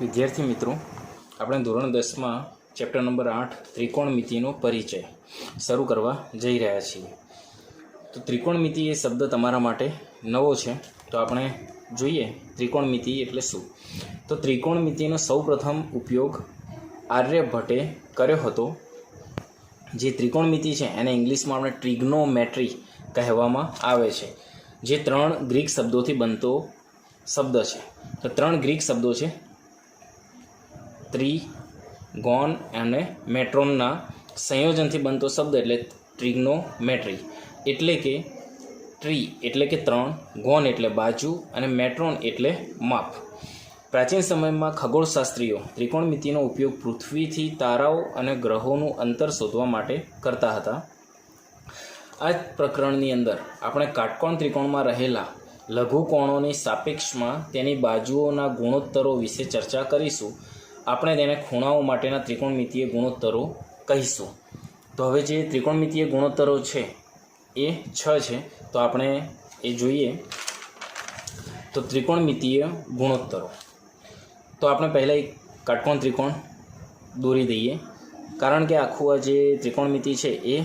વિદ્યાર્થી મિત્રો, આપણે ધોરણ 10માં ચેપ્ટર નંબર 8 ત્રિકોણમિતિનો પરિચય શરૂ કરવા જઈ રહ્યા છીએ. તો ત્રિકોણમિતિ એ શબ્દ તમારા માટે નવો છે, તો આપણે જોઈએ ત્રિકોણમિતિ એટલે શું. તો ત્રિકોણમિતિનો સૌપ્રથમ ઉપયોગ આર્યભટ્ટે કર્યો હતો. જે ત્રિકોણમિતિ છે એને ઇંગ્લિશમાં આપણે ટ્રિગ્નોમેટ્રી કહેવામાં આવે છે, જે 3 ગ્રીક શબ્દોથી બનતો શબ્દ છે. તો 3 ગ્રીક શબ્દો છે, ત્રિગોન અને મેટ્રોનના સંયોજનથી બનતો શબ્દ એટલે ટ્રિગ્નોમેટ્રી. એટલે કે ટ્રી એટલે કે 3, ગોન એટલે બાજુ અને મેટ્રોન એટલે માપ. પ્રાચીન સમયમાં ખગોળશાસ્ત્રીઓ ત્રિકોણમિતિનો ઉપયોગ પૃથ્વીથી તારાઓ અને ગ્રહોનું અંતર શોધવા માટે કરતા હતા. આ પ્રકરણની અંદર આપણે કાટકોણ ત્રિકોણમાં રહેલા લઘુકોણોની સાપેક્ષમાં તેની બાજુઓના ગુણોત્તરો વિશે ચર્ચા કરીશું. આપણે તેને ખૂણાઓ માટેના ત્રિકોણમિતિય ગુણોત્તરો કહીશું. તો હવે જે ત્રિકોણમિતિય ગુણોત્તરો છે એ 6 છે, તો આપણે એ જોઈએ. તો ત્રિકોણમિતિય ગુણોત્તરો, તો આપણે પહેલાં એક કાટકોણ ત્રિકોણ દોરી દઈએ, કારણ કે આખું આ જે ત્રિકોણમિતિ છે એ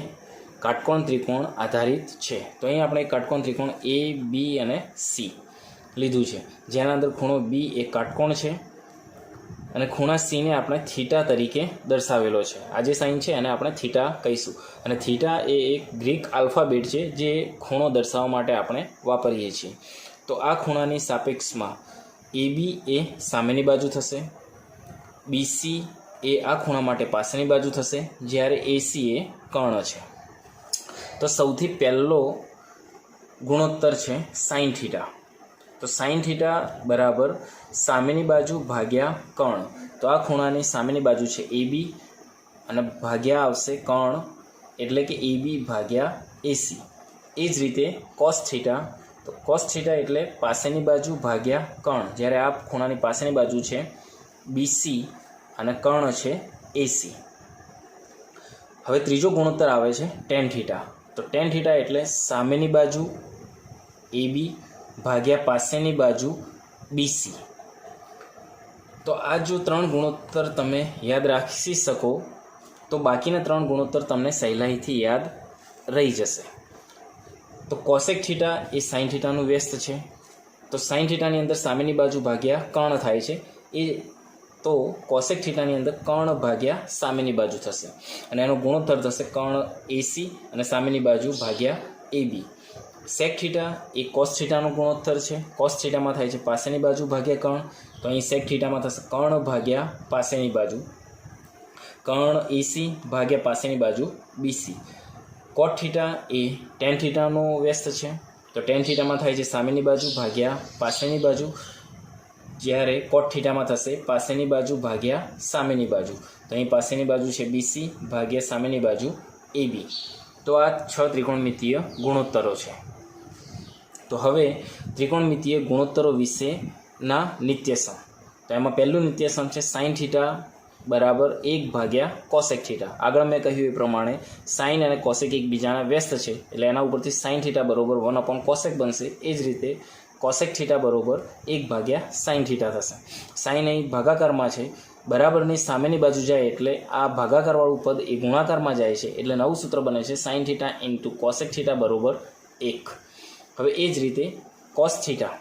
કાટકોણ ત્રિકોણ આધારિત છે. તો અહીં આપણે કાટકોણ ત્રિકોણ A, B અને C લીધું છે, જેના અંદર ખૂણો B એ કાટકોણ છે અને ખૂણા C ને આપણે થીટા તરીકે દર્શાવેલો છે. આ જે સાઇન છે એને આપણે થીટા કહીશું, અને થીટા એ એક ગ્રીક આલ્ફાબેટ છે જે ખૂણો દર્શાવવા માટે આપણે વાપરીએ છીએ. તો આ ખૂણાની સાપેક્ષમાં AB એ સામેની બાજુ થશે, BC એ આ ખૂણા માટે પાછળની બાજુ થશે, જ્યારે AC એ કર્ણ છે. તો સૌથી પહેલો ગુણોત્તર છે સાઇન થીટા. તો સાઇન થીટા બરાબર સામેની બાજુ ભાગ્યા કર્ણ. તો આ ખૂણાની સામેની બાજુ છે AB અને ભાગ્યા આવશે કર્ણ, એટલે કે AB ભાગ્યા AC. એ જ રીતે કોસ થીટા. તો કોસ થીટા એટલે પાસેની બાજુ ભાગ્યા કર્ણ, જ્યારે આ ખૂણાની પાસેની બાજુ છે BC અને કર્ણ છે AC. હવે ત્રીજો ગુણોત્તર આવે છે ટેન થીટા. તો ટેન થીટા એટલે સામેની બાજુ AB ભાગ્યા પાસેની બાજુ BC. તો આ જો 3 ગુણોત્તર તમે યાદ રાખી શકો તો બાકીના 3 ગુણોત્તર તમને સહેલાઈથી યાદ રહી જશે. તો કોસેક થીટા એ સાઇન થીટાનું વ્યસ્ત છે. તો સાઇન થીટાની અંદર સામેની બાજુ ભાગ્યા કર્ણ થાય છે, એ તો કોસેક થીટાની અંદર કર્ણ ભાગ્યા સામેની બાજુ થશે, અને એનો ગુણોત્તર થશે કર્ણ AC અને સામેની બાજુ ભાગ્યા AB. સેક થીટા એ કોસ થીટાનું ગુણોત્તર છે. કોસ થીટામાં થાય છે પાસેની બાજુ ભાગ્યા કર્ણ, તો અહીં સેક થીટામાં થશે કર્ણ ભાગ્યા પાસેની બાજુ, કર્ણ AC ભાગ્યા પાસેની બાજુ BC. કોટ થીટા એ ટેન થીટાનો વ્યસ્ત છે. તો ટેન થીટામાં થાય છે સામેની બાજુ ભાગ્યા પાસેની બાજુ, જ્યારે કોટ થીટામાં થશે પાસેની બાજુ ભાગ્યા સામેની બાજુ. તો અહીં પાસેની બાજુ છે BC ભાગ્યા સામેની બાજુ AB. તો આ 6 ત્રિકોણમિતિય ગુણોત્તરો છે. તો હવે ત્રિકોણમિતિય ગુણોત્તરો વિશેના નિત્યસમ. તો એમાં પહેલું નિત્યસમ છે સાઇન થીટા બરાબર 1 ભાગ્યા કોસેક થીટા. આગળ મેં કહ્યું એ પ્રમાણે સાઇન અને કોસેક એકબીજાના વ્યસ્ત છે, એટલે એના ઉપરથી સાઇન થીટા બરોબર 1 કોસેક બનશે. એ જ રીતે કોસેક થીટા બરોબર 1 ભાગ્યા સાઇન થીટા થશે. સાઇન અહીં ભાગાકારમાં છે, બરાબરની સામેની બાજુ જાય એટલે આ ભાગાકારવાળું પદ એ ગુણાકારમાં જાય છે, એટલે નવું સૂત્ર બને છે sine theta into cosec theta બરોબર 1. હવે એ જ રીતે કોસ થીટા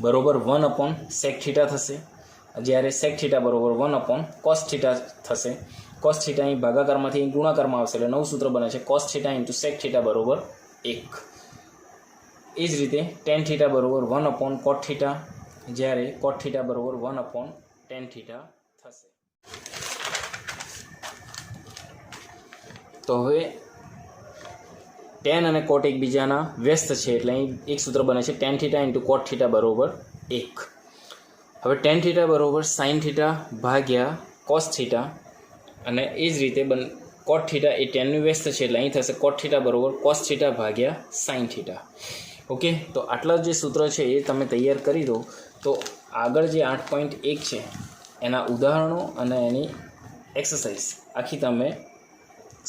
બરોબર 1 સેક થીટા થશે, જ્યારે સેક થીટા બરોબર 1 કોસ થીટા થશે. કોસ થીટા અહીં ભાગાકારમાંથી અહીં ગુણાકારમાં આવશે, એટલે નવું સૂત્ર બને છે cos theta into sec theta બરોબર 1. એ જ રીતે ટેન થીટા બરોબર 1 કોટ થીટા, જ્યારે કોટ થીટા બરોબર 1 ટેન થીટા થશે. તો હવે ટેન અને કોટ એકબીજાના વ્યસ્ત છે, એટલે અહીં એક સૂત્ર બને છે ટેન થીટા ઇન્ટુ કોટ થીટા બરોબર 1. હવે ટેન થીટા બરોબર સાઇન થીટા ભાગ્યા કોસ થીટા, અને એ જ રીતે કોટ થીટા એ ટેનનું વ્યસ્ત છે, એટલે અહીં થશે કોટ થીટા બરોબર કોસ થીટા ભાગ્યા સાઇન થીટા. ઓકે, તો આટલા જે સૂત્ર છે એ તમે તૈયાર કરી દો. તો આગળ જે 8.1 છે એના ઉદાહરણો અને એની એક્સરસાઇઝ આખી તમે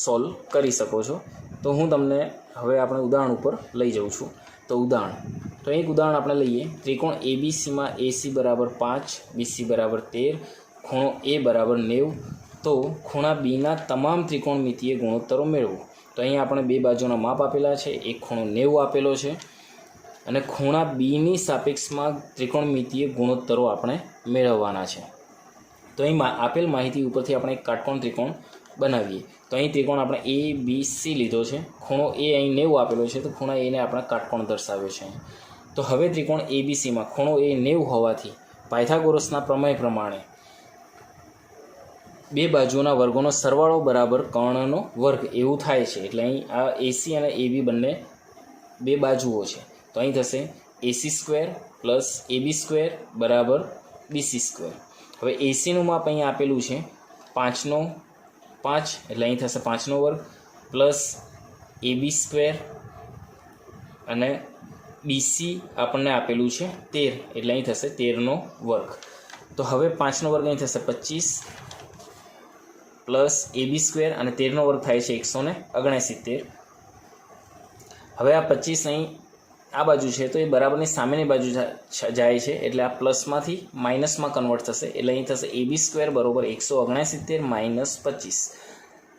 સોલ્વ કરી શકો છો. તો હું તમને હવે આપણે ઉદાહરણ ઉપર લઈ જાઉં છું. તો ઉદાહરણ, તો તો એક ઉદાહરણ આપણે લઈએ. ત્રિકોણ એબીસીમાં એસી બરાબર 5, બીસી બરાબર 13, ખૂણો એ બરાબર 90. તો ખૂણા બીના તમામ ત્રિકોણમિતીય ગુણોત્તરો મેળવો. તો અહીં આપણે બે બાજુના માપ આપેલા છે. એક ખૂણો 90 આપેલો છે અને ખૂણા બીની સાપેક્ષમાં ત્રિકોણમિતીય ગુણોત્તરો આપણે મેળવવાના છે. તો અહીં આપેલ માહિતી ઉપરથી આપણે એક કાટકોણ ત્રિકોણ બનાવીએ. તો અહીં ત્રિકોણ આપણે એ બી સી લીધો છે. ખૂણો એ અહીં 90 આપેલો છે, તો ખૂણા એને આપણે કાટકોણ દર્શાવ્યો છે. તો હવે ત્રિકોણ એબીસીમાં ખૂણો એ 90 હોવાથી પાયથાગોરસના પ્રમેય પ્રમાણે બે બાજુના વર્ગોનો સરવાળો બરાબર કર્ણનો વર્ગ એવું થાય છે. એટલે અહીં આ એસી અને એબી બંને બે બાજુઓ છે. તો અહીં થશે AC square plus AB square બરાબર બીસી સ્ક્વેર. હવે એસીનું માપ અહીં આપેલું છે 5 એટલે અહીં થશે 5નો વર્ગ પ્લસ એબી સ્ક્વેર અને બીસી આપણને આપેલું છે 13 એટલે અહીં થશે 13નો વર્ગ. તો હવે 5નો વર્ગ અહીં થશે 25 પ્લસ એબી સ્ક્વેર અને 13નો વર્ગ થાય છે 169. હવે આ 25 અહીં આ બાજુ છે તો એ બરાબરની સામેની બાજુ જાય છે એટલે આ પ્લસમાંથી માઇનસમાં કન્વર્ટ થશે. એટલે અહીં થશે એબી સ્ક્વેર બરાબર 169 માઇનસ 25.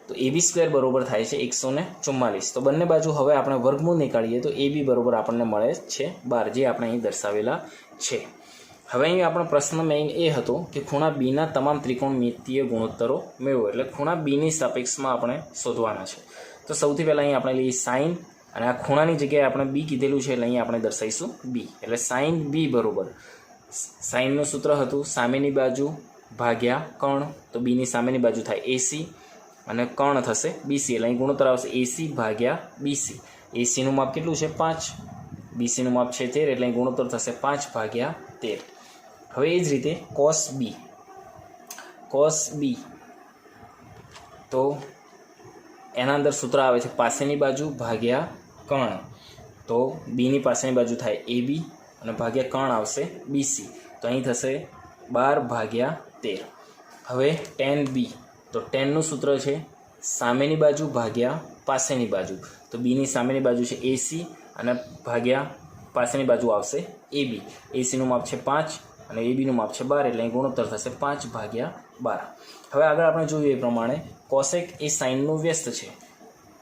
તો એબી સ્ક્વેર બરાબર થાય છે 144. તો બંને બાજુ હવે આપણે વર્ગમૂળ નીકાળીએ તો એબી બરાબર આપણને મળે છે 12, જે આપણે અહીં દર્શાવેલા છે. હવે અહીં આપણો પ્રશ્ન મેઇન એ હતો કે ખૂણા બીના તમામ ત્રિકોણમિતીય ગુણોત્તરો મેળવો. એટલે ખૂણા બીની સાપેક્ષમાં આપણે શોધવાના છે. તો સૌથી પહેલાં અહીં આપણે લઈએ સાઇન, અને આ ખૂણાની જગ્યાએ આપણે બી કીધેલું છે એટલે અહીં આપણે દર્શાવીશું બી. એટલે સાઇન બી બરાબર, સાઇનનું સૂત્ર હતું સામેની બાજુ ભાગ્યા કર્ણ. તો બીની સામેની બાજુ થાય એસી અને કર્ણ થશે બીસી. એટલે અહીં ગુણોત્તર આવશે એસી ભાગ્યા બીસી. એસીનું માપ કેટલું છે 5, બીસીનું માપ છે 13 એટલે અહીં ગુણોત્તર થશે 5 ભાગ્યા 13. હવે એ જ રીતે કોસ બી તો એના અંદર સૂત્ર આવે છે પાસેની બાજુ ભાગ્યા કર્ણ. તો બીની પાસેની બાજુ થાય એબી અને ભાગ્યા કર્ણ આવશે બીસી. તો અહીં થશે 12 ભાગ્યા 13. હવે tan બી તો tanનું સૂત્ર છે સામેની બાજુ ભાગ્યા પાસેની બાજુ. તો બીની સામેની બાજુ છે એસી અને ભાગ્યા પાસેની બાજુ આવશે એબી. એસીનું માપ છે 5 અને એબીનું માપ છે 12 એટલે અહીં ગુણોત્તર થશે 5 ભાગ્યા 12. હવે આગળ આપણે જોયું એ પ્રમાણે કોસેક એ સાઇનનું વ્યસ્ત છે.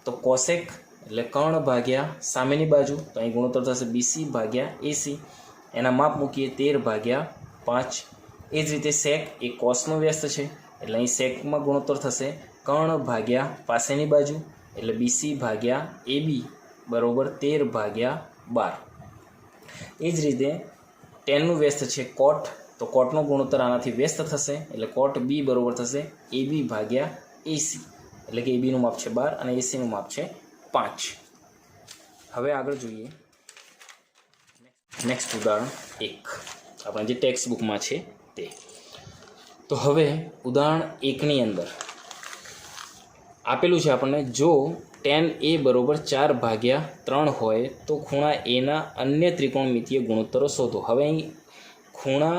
તો કોસેક એટલે કર્ણ ભાગ્યા સામેની બાજુ. તો અહીં ગુણોત્તર થશે બીસી ભાગ્યા એસી. એના માપ મૂકીએ 13 ભાગ્યા 5. એ જ રીતે સેક એ કોસનું વ્યસ્ત છે એટલે અહીં સેકમાં ગુણોત્તર થશે કર્ણ ભાગ્યા પાસેની બાજુ એટલે બીસી ભાગ્યા એબી બરાબર 13 ભાગ્યા 12. એ જ રીતે ટેનનું વ્યસ્ત છે કોટ. તો કોટનો ગુણોત્તર આનાથી વ્યસ્ત થશે એટલે કોટ બી બરાબર થશે એબી ભાગ્યા એસી. એટલે કે એબીનું માપ છે 12 અને એસીનું માપ છે 5. હવે આગળ જોઈએ નેક્સ્ટ ઉદાહરણ 1 આપણે જે ટેક્સ્ટ બુકમાં છે તે. તો હવે ઉદાહરણ 1ની અંદર આપેલું છે આપણને જો tan એ બરાબર 4 ભાગ્યા 3 હોય તો ખૂણા એના અન્ય ત્રિકોણમિતીય ગુણોત્તરો શોધો. હવે અહીં ખૂણા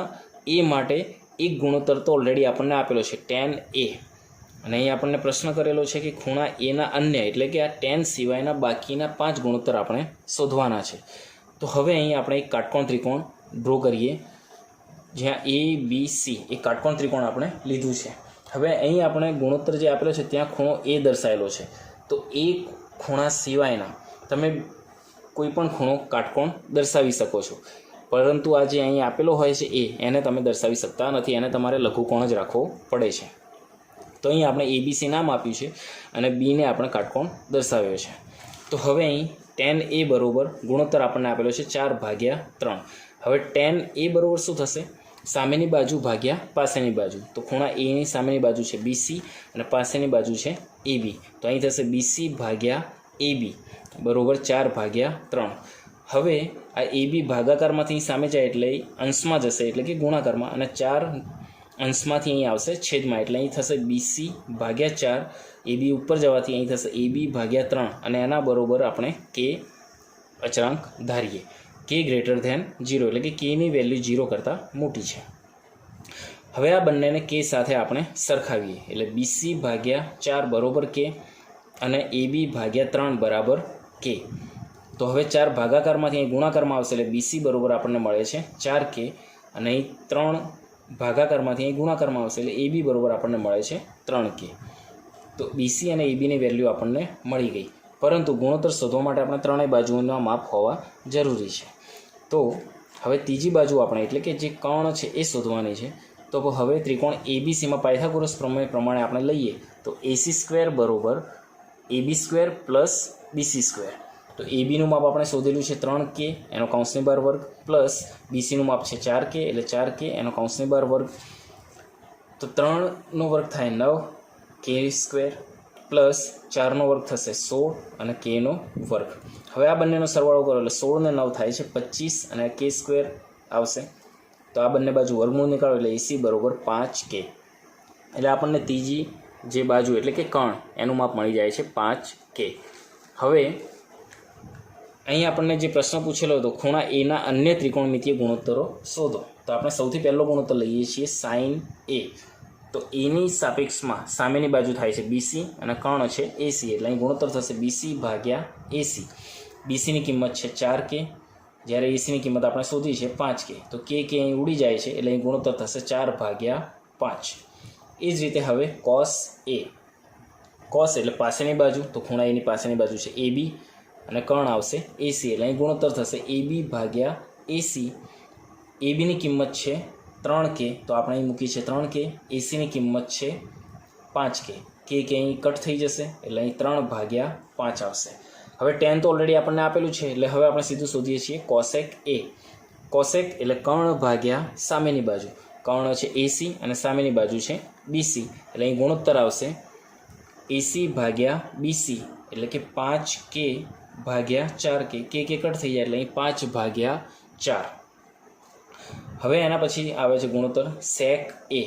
એ માટે એક ગુણોત્તર તો ઓલરેડી આપણને આપેલો છે tan એ, અને અહીં આપણને પ્રશ્ન કરેલો છે કે ખૂણા એના અન્ય એટલે કે આ tan સિવાયના બાકીના 5 ગુણોત્તર આપણે શોધવાના છે. તો હવે અહીં આપણે એક કાટકોણ ત્રિકોણ ડ્રો કરીએ જ્યાં એ બી સી એક કાટકોણ ત્રિકોણ આપણે લીધું છે. હવે અહીં આપણે ગુણોત્તર જે આપેલો છે ત્યાં ખૂણો એ દર્શાવેલો છે. તો એ ખૂણા સિવાયના તમે કોઈ પણ ખૂણો કાટકોણ દર્શાવી શકો છો, પરંતુ આ જે અહીં આપેલો હોય છે એને તમે દર્શાવી શકતા નથી, એને તમારે લઘુકોણ જ રાખવો પડે છે. તો અહીં આપણે એબીસી નામ આપ્યું છે અને બીને આપણે કાટકોણ દર્શાવ્યો છે. તો હવે અહીં tan એ બરાબર ગુણોત્તર આપણને આપેલો છે 4 ભાગ્યા 3. હવે tan એ બરાબર શું થશે સામેની બાજુ ભાગ્યા પાસેની બાજુ. તો ખૂણા એની સામેની બાજુ છે બીસી અને પાસેની બાજુ છે એબી. તો અહીં થશે બીસી ભાગ્યા એબી બરાબર 4 ભાગ્યા 3. હવે આ એબી ભાગાકારમાંથી સામે જાય એટલે અંશમાં જશે એટલે કે ગુણાકારમાં, અને 4 અંશમાંથી અહીં આવશે છેદમાં એટલે અહીં થશે બીસી ભાગ્યા 4. એબી ઉપર જવાથી અહીં થશે એબી ભાગ્યા 3 અને એના બરાબર આપણે કે અચળાંક ધારીએ કે ગ્રેટર ધેન 0 એટલે કે કેની વેલ્યુ 0 કરતાં મોટી છે. હવે આ બંનેને કે સાથે આપણે સરખાવીએ એટલે બીસી ભાગ્યા 4 બરાબર કે અને એબી ભાગ્યા 3 બરાબર કે. તો હવે 4 ભાગાકારમાંથી અહીં ગુણાકારમાં આવશે એટલે BC બરાબર આપણને મળે છે 4K અને અહીં 3 ભાગાકારમાંથી અહીં ગુણાકારમાં આવશે એટલે AB બરાબર આપણને મળે છે 3K. તો BC અને ABની વેલ્યુ આપણને મળી ગઈ, પરંતુ ગુણોત્તર શોધવા માટે આપણે ત્રણેય બાજુઓના માપ હોવા જરૂરી છે. તો હવે ત્રીજી બાજુ આપણે એટલે કે જે કર્ણ છે એ શોધવાની છે. તો હવે ત્રિકોણ ABCમાં પાયથાગોરસ પ્રમેય પ્રમાણે આપણે લઈએ તો AC² બરાબર AB² પ્લસ BC². તો ABનું માપ આપણે શોધેલું છે 3K એનો કૌંસની બાર વર્ગ પ્લસ BCનું માપ છે 4K એટલે 4K એનો કૌંસની બાર વર્ગ. તો 3નો વર્ગ થાય 9K² પ્લસ 4નો વર્ગ થશે 16 અને Kનો વર્ગ. હવે આ બંનેનો સરવાળો કરો એટલે 16 ને 9 થાય છે 25 અને K² આવશે. તો આ બંને બાજુ વર્ગમૂળ નીકાળો એટલે AC બરાબર 5K. એટલે આપણને ત્રીજી જે બાજુ એટલે કે કર્ણ એનું માપ મળી જાય છે 5K. હવે અહીં આપણને જે પ્રશ્ન પૂછેલો હતો ખૂણા એના અન્ય ત્રિકોણમિતીય ગુણોત્તરો શોધો. તો આપણે સૌથી પહેલો ગુણોત્તર લઈએ છીએ sin A. તો એની સાપેક્ષમાં સામેની બાજુ થાય છે BC અને કર્ણ છે AC એટલે અહીં ગુણોત્તર થશે BC ભાગ્યા AC. BCની કિંમત છે 4K જ્યારે ACની કિંમત આપણે શોધી છે 5K. તો K અહીં ઉડી જાય છે એટલે અહીં ગુણોત્તર થશે 4 ભાગ્યા 5. એ જ રીતે હવે cos A. cos એટલે પાસેની બાજુ, તો ખૂણા એની પાસેની બાજુ છે AB અને કર્ણ આવશે AC એટલે અહીં ગુણોત્તર થશે AB ભાગ્યા AC. ABની કિંમત છે 3K તો આપણે અહીં મૂકી છે 3K. ACની કિંમત છે 5K. K અહીં કટ થઈ જશે એટલે અહીં 3 ભાગ્યા 5 આવશે. હવે tan તો ઓલરેડી આપણને આપેલું છે એટલે હવે આપણે સીધું શોધીએ છીએ cosec A. cosec એટલે કર્ણ ભાગ્યા સામેની બાજુ. કર્ણ છે AC અને સામેની બાજુ છે BC એટલે અહીં ગુણોત્તર આવશે AC ભાગ્યા BC એટલે કે 5K ભાગ્યા 4K. K કટ થઈ જાય એટલે અહીં 5 ભાગ્યા 4. હવે એના પછી આવે છે ગુણોત્તર sec A.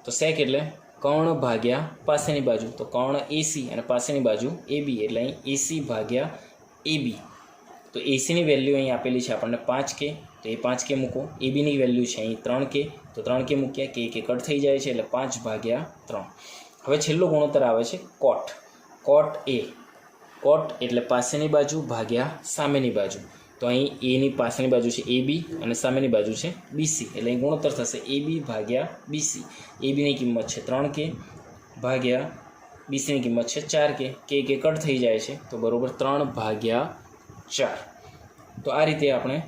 તો sec એટલે કર્ણ ભાગ્યા પાસેની બાજુ. તો કર્ણ AC અને પાસેની બાજુ AB એટલે અહીં AC ભાગ્યા AB. તો ACની વેલ્યુ અહીં આપેલી છે આપણને 5K તો એ 5K મૂકો. ABની વેલ્યુ છે અહીં 3K તો 3K મૂક્યા. K કટ થઈ જાય છે એટલે 5 ભાગ્યા 3. હવે છેલ્લો ગુણોત્તર આવે છે cot. cot A. cot એટલે પાસેની બાજુ ભાગ્યા સામેની બાજુ. તો અહીં એની પાસેની બાજુ છે AB અને સામેની બાજુ છે BC એટલે અહીં ગુણોત્તર થશે AB ભાગ્યા BC. ABની કિંમત છે 3K ભાગ્યા BCની કિંમત છે 4K. K કટ થઈ જાય છે તો બરાબર 3 ભાગ્યા 4. તો આ રીતે આપણે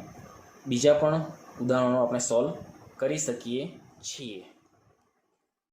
બીજા પણ ઉદાહરણો આપણે સોલ્વ કરી શકીએ છીએ.